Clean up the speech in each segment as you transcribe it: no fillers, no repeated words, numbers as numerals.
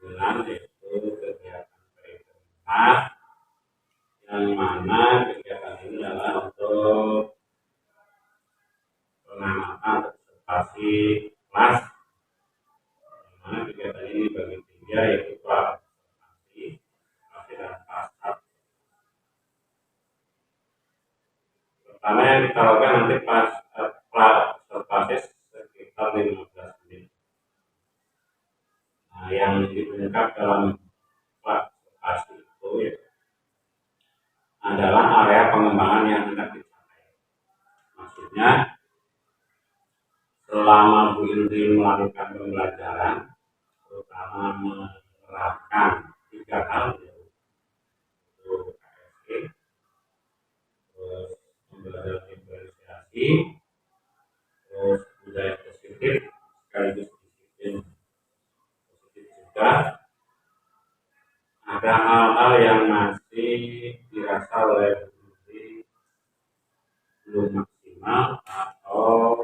dengan yaitu kegiatan perizinan, yang mana kegiatan ini adalah untuk pengamatan observasi kelas, di mana kegiatan ini bagi tiga yaitu praobservasi, dan pasca. Pertama yang kita lakukan nanti pas praobservasi sekitar 15 menit. Nah, yang diungkap dalam praobservasi itu ya, adalah area pengembangan yang hendak dicapai. Maksudnya, selama Bu Indri melakukan pembelajaran, terutama menerapkan 3 hal, yaitu KSE, terus pembelajaran diferensiasi, terus budaya positif, sekaligus disiplin positif juga. Ada hal-hal yang masih dirasa oleh Bu Indri belum maksimal atau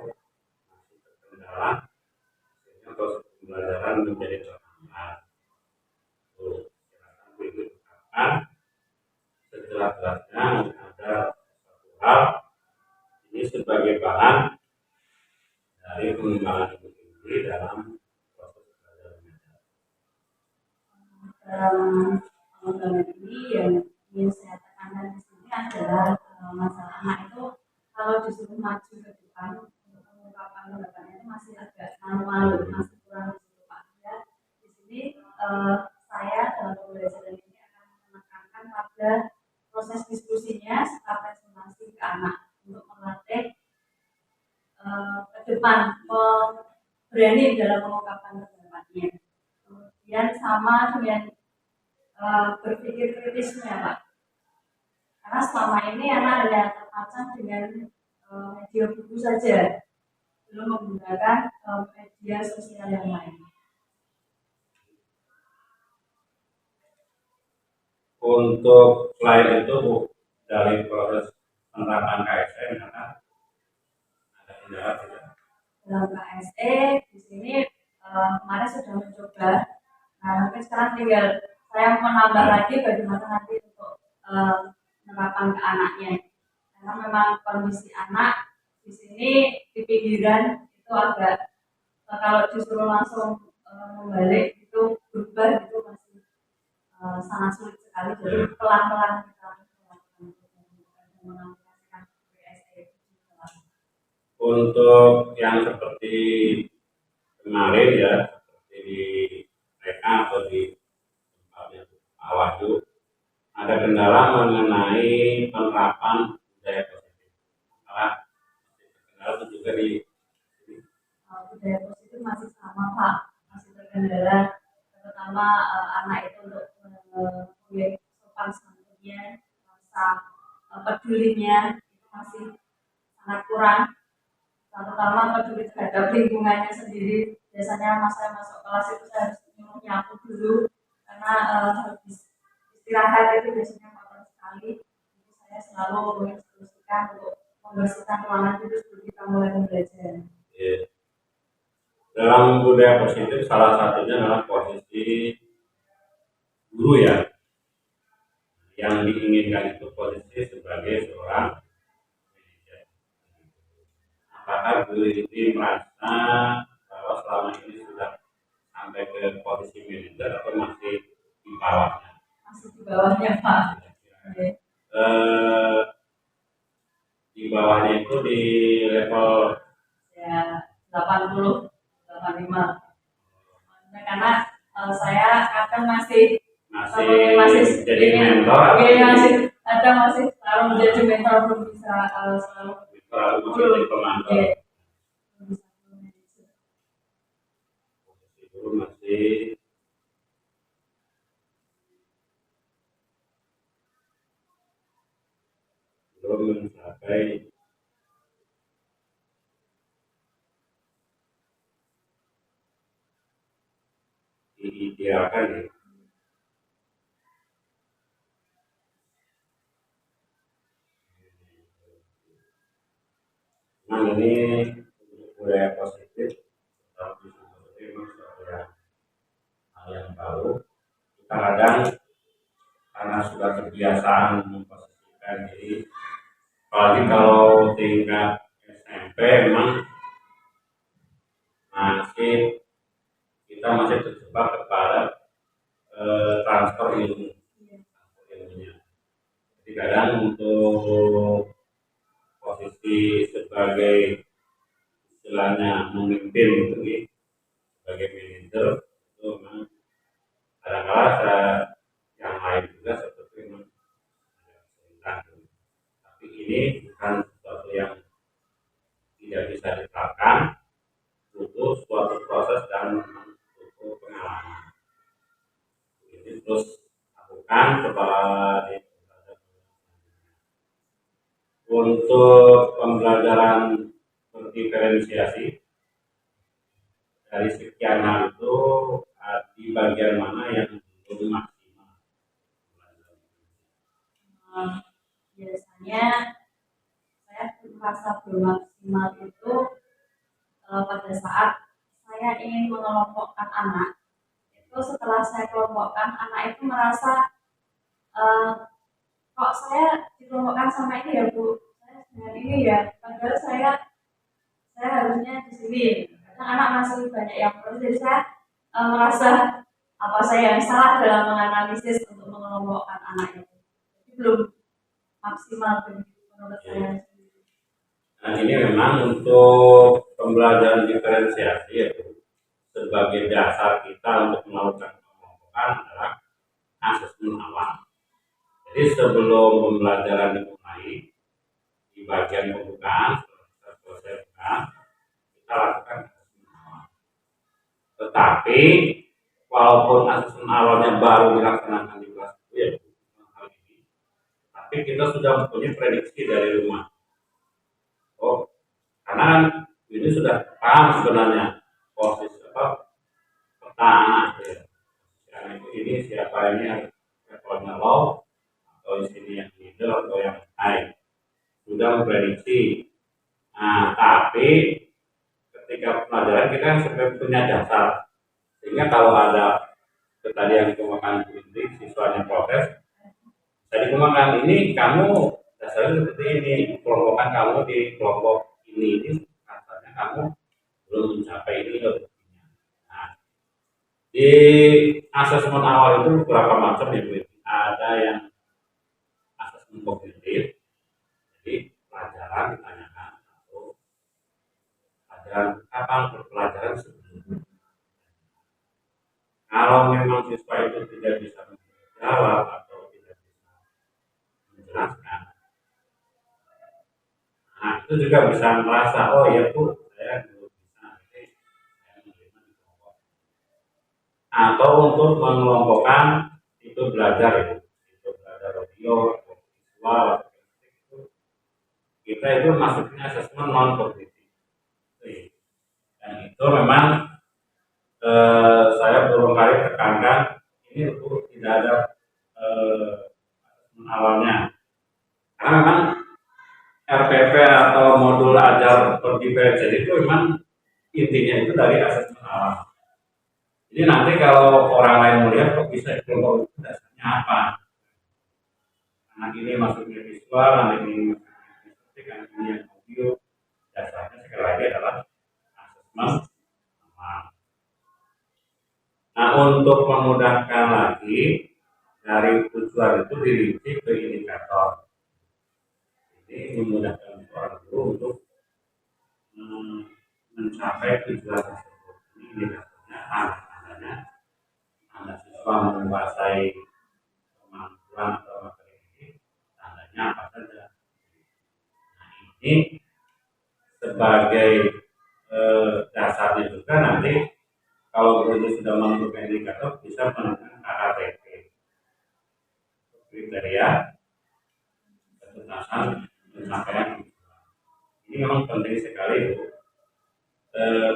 masih terkendala, sehingga proses pembelajaran menjadi terhambat. Silakan Bu Indri ungkapkan sejelas-jelasnya ada satu hal ini sebagai bahan dari pengembangan Bu Indri dalam proses belajar mengajar. Dalam pengembangan ini yang ingin saya tekankan di sini adalah masalah anak itu kalau disuruh maju ke depan untuk mengungkapkan pendapatnya itu masih agak malu, masih kurang disitu Pak. Ya, di sini saya dalam pembelajaran ini akan menekankan pada proses diskusinya serta presentasi ke anak untuk melatih ke depan berani dalam mengungkapkan pendapatnya. Kemudian sama dengan berpikir kritisnya Pak, karena selama ini anak hanya terpacang dengan media buku saja, belum menggunakan media sosial yang lain. Untuk selain itu Bu, dari proses penerapan KSE ada kendala tidak? Dalam KSE di sini kemarin sudah mencoba. Nah, mungkin sekarang tinggal saya menambah lagi bagaimana nanti untuk penerapan ke anaknya. Karena memang kondisi anak di sini di pinggiran itu agak kalau disuruh langsung membalik itu berubah itu masih sangat sulit sekali. Jadi pelan-pelan kita melakukan KSE. Untuk yang seperti kemarin ya, seperti di mereka atau di tempatnya Pak Wahyu, ada kendala mengenai penerapan budaya positif. Apakah kendala itu juga di budaya positif masih sama Pak, masih terkendala, terutama anak itu untuk memiliki sopan santunnya, rasa pedulinya itu masih sangat kurang, terutama peduli terhadap lingkungannya sendiri. Biasanya masa masuk kelas itu saya harus nyuruh nyapu dulu karena habis istirahat itu biasanya kotor sekali. Jadi saya selalu menginstruksikan untuk membersihkan ruangan itu sebelum kita mulai belajar. Dalam budaya positif salah satunya adalah posisi guru ya, yang diinginkan itu posisi sebagai seorang manajer. Apakah guru ini merasa bahwa selama ini sudah sampai ke posisi manajer atau masih di bawahnya? Masih di bawahnya Pak. Di bawahnya itu di level ya 80, 85. Karena saya kadang masih jadi mentor, masih ada masih selalu menjadi mentor, belum bisa selalu menjadi pemantau. Itu masih belum mencapai diidealkan ya. Nah ini budaya positif, tapi memang suatu hal yang baru, kita kadang karena sudah kebiasaan memposisikan diri, apalagi kalau tingkat SMP memang kita masih terjebak kepada transfer ilmunya. Jadi kadang untuk posisi sebagai istilahnya memimpin itu sebagai manajer itu memang kadang-kadang yang lain juga seperti memang tapi ini bukan sesuatu yang tidak bisa diterapkan, butuh suatu proses dan butuh pengalaman. Ini terus lakukan setelah untuk pembelajaran berdiferensiasi dari sekian hal itu di bagian mana yang belum maksimal. Biasanya saya merasa belum maksimal itu pada saat saya ingin mengelompokkan anak. Itu setelah saya kelompokkan, anak itu merasa kok saya dikelompokkan sama ini ya Bu, saya dengan ini ya, padahal saya harusnya di sini. Karena anak masih banyak yang perlu, jadi saya merasa apa saya yang salah dalam menganalisis untuk mengelompokkan anak itu. Jadi belum maksimal menurut saya. Nah ini memang untuk pembelajaran diferensiasi yaitu sebagai dasar kita untuk melakukan pengelompokan adalah asesmen awal. Jadi sebelum pembelajaran dimulai di bagian pembukaan kita lakukan asesmen awal. Tetapi walaupun asesmen awalnya baru dilaksanakan di kelas 1 ya hal ini, tapi kita sudah mempunyai prediksi dari rumah. Oh, karena ini sudah paham sebenarnya posisi peta anak ya. Karena ini siapa ini levelnya low atau di sini yang middle atau yang high, sudah memprediksi. Nah, tapi ketika pelajaran kita sebenarnya punya dasar, sehingga kalau ada tadi yang dikemukakan kritik siswanya protes, saya dikemukakan ini kamu dasarnya seperti ini, kelompokan kamu di kelompok ini rasanya kamu belum mencapai ini loh. Nah, di asesmen awal itu beberapa macam ya Bu. Ada yang asesmen kognitif, jadi pelajaran ditanyakan atau pelajaran kapan pelajaran sebelumnya. Kalau memang siswa itu tidak bisa menjawab atau tidak bisa menjelaskan, nah itu juga bisa merasa oh ya Bu saya belum bisa nanti saya menerima di kelompok. Atau untuk mengelompokkan itu belajar itu belajar audio atau visual itu kita itu masuknya asesmen non kognitif. Dan itu memang saya beberapa kali tekankan ini untuk tidak ada awalnya karena memang RPP atau modul ajar berdiferensiasi itu memang intinya itu dari asesmen awal. Jadi nanti kalau orang lain melihat kok bisa kelompok itu dasarnya apa? Anak ini masuknya visual, anak ini masuknya anak ini yang audio, dasarnya sekali lagi adalah asesmen awal. Nah untuk memudahkan lagi dari tujuan itu dirinci ke indikator. Ini memudahkan orang guru untuk mencapai tujuan tersebut. Ini indikatornya tandanya anak siswa menguasai kemampuan atau materi ini, tandanya apa saja. Nah ini sebagai dasarnya juga nanti kalau guru sudah menentukan indikator bisa menentukan KKTP, kriteria ketuntasan pencapaian. Ini memang penting sekali Bu.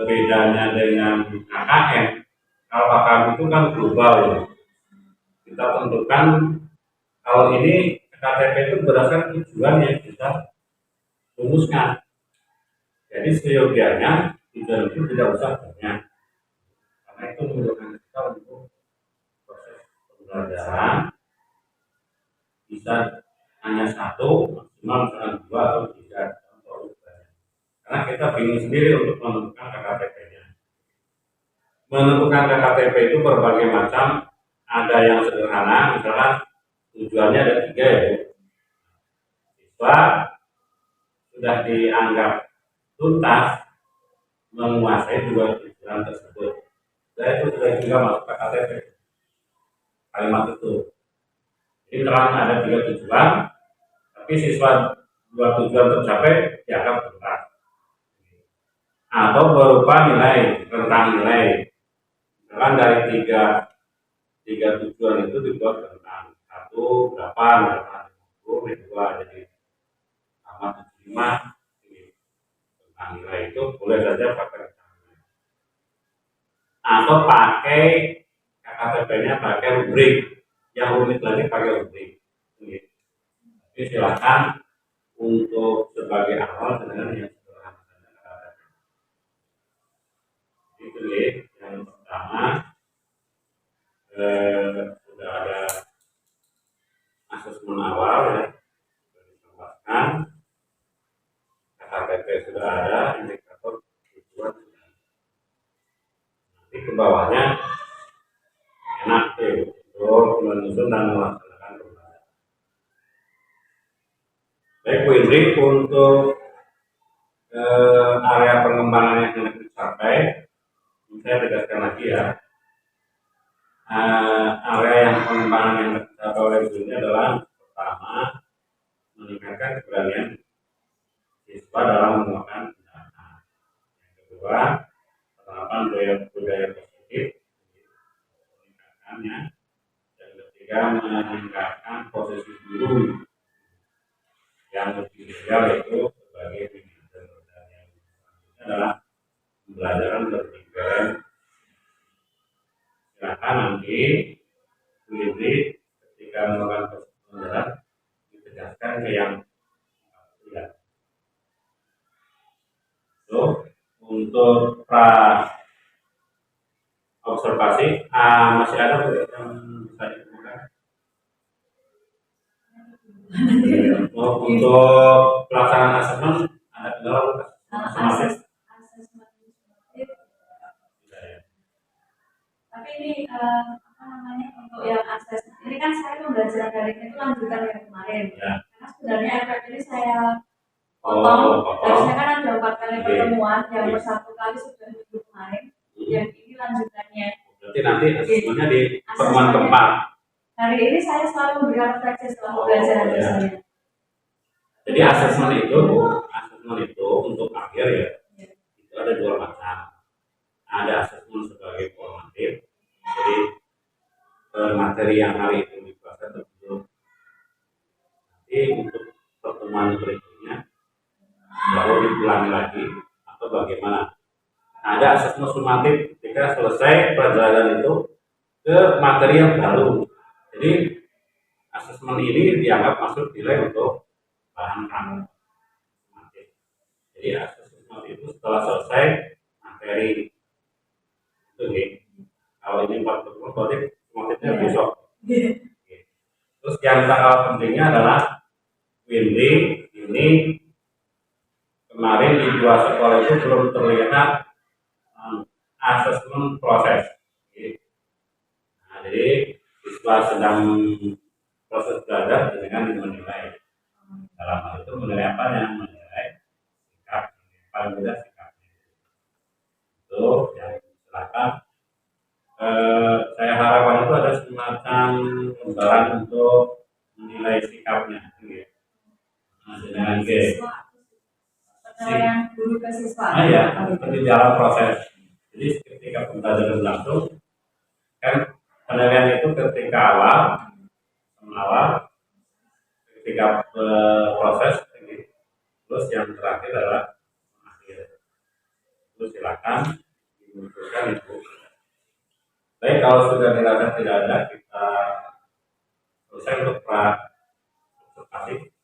Bedanya dengan KKM, kalau KKM itu kan global ya. Kita tentukan kalau ini KTP itu berdasarkan tujuan yang kita rumuskan. Jadi seyogianya tujuan itu tidak usah banyak, karena itu memudahkan kita untuk bingung sendiri untuk menentukan KKTP-nya. Menentukan KKTP itu berbagai macam, ada yang sederhana, misalkan tujuannya ada 3 ya Bu. Siswa sudah dianggap tuntas menguasai 2 tujuan tersebut. Dan itu sudah juga masuk KKTP. Kalimat itu. Jadi terang ada 3 tujuan, tapi siswa 2 tujuan tercapai dianggap tuntas. Atau berupa nilai, rentang nilai. Misalkan dari tiga tujuan itu dibuat rentang 1 berapa, misalkan 50, 2 jadi sama 75. Rentang nilai itu boleh saja pakai rentang nilai. Atau pakai KKTP-nya pakai rubrik, yang rumit lagi pakai rubrik. Jadi silakan untuk sebagai awal dengan yang sederhana saja. Itu ya, yang pertama sudah ada asesmen awal ya, sudah ditambahkan, KKTP sudah ada, indikator tujuan sudah ada. Nanti ke bawahnya enak tuh untuk menyusun dan melaksanakan pembelajaran. Baik Bu Indri, untuk area pengembangan yang hendak dicapai, saya tegaskan lagi ya, area yang pengembangan yang dicapai oleh ini adalah pertama, meningkatkan keberanian siswa dalam menggunakan data. Yang kedua, penerapan budaya positif, meningkatkannya. Dan ketiga, meningkatkan posisi guru yang lebih ideal, yaitu sebagai manajer. Dan yang selanjutnya adalah pembelajaran berpikiran. Silakan nanti Bu Indri ketika melakukan proses pembelajaran ditegaskan ke yang ya. So, untuk observasi masih ada yang bisa ditemukan. Untuk pelaksanaan asesmen ada kendala bukan? Tapi ini apa namanya, untuk yang akses ini kan saya pembelajaran daring itu lanjutan yang kemarin ya. Karena sebenarnya efek ini saya potong. Harusnya kan ada 4 kali pertemuan, yang bersatu kali sudah minggu kemarin, yang ini lanjutannya. Berarti nanti asesmennya di pertemuan keempat. Hari ini saya selalu memberikan refleksi setelah pembelajaran biasanya. Jadi asesmen itu untuk akhir ya, itu ada 2 macam. Ada asesmen sebagai formatif, jadi materi yang hari itu dibahas tersebut. Nanti untuk pertemuan berikutnya baru diulangi lagi atau bagaimana. Ada asesmen sumatif ketika selesai pelajaran itu ke materi yang baru. Jadi asesmen ini dianggap masuk nilai untuk bahan kamu. Jadi asesmen itu setelah selesai materi itu nih. Kalau ini 4 pertemuan berarti motifnya besok. Terus yang sangat pentingnya adalah Windy ini kemarin di 2 sekolah itu belum terlihat asesmen proses. Nah, jadi siswa sedang proses belajar dengan menilai. Dalam hal itu menilai apa yang menilai sikap, paling tidak sikapnya. Itu yang silakan. Saya harapkan itu ada semacam lembaran untuk menilai sikapnya. Nah, dengan penilaian guru ke siswa. Nah ya, seperti dalam proses. Jadi ketika pembelajaran berlangsung, kan penilaian itu ketika awal, ketika proses, terus yang terakhir adalah akhir. Terus silakan dimunculkan itu. Baik, kalau sudah dirasa tidak ada, kita selesai untuk observasi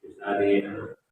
bisa di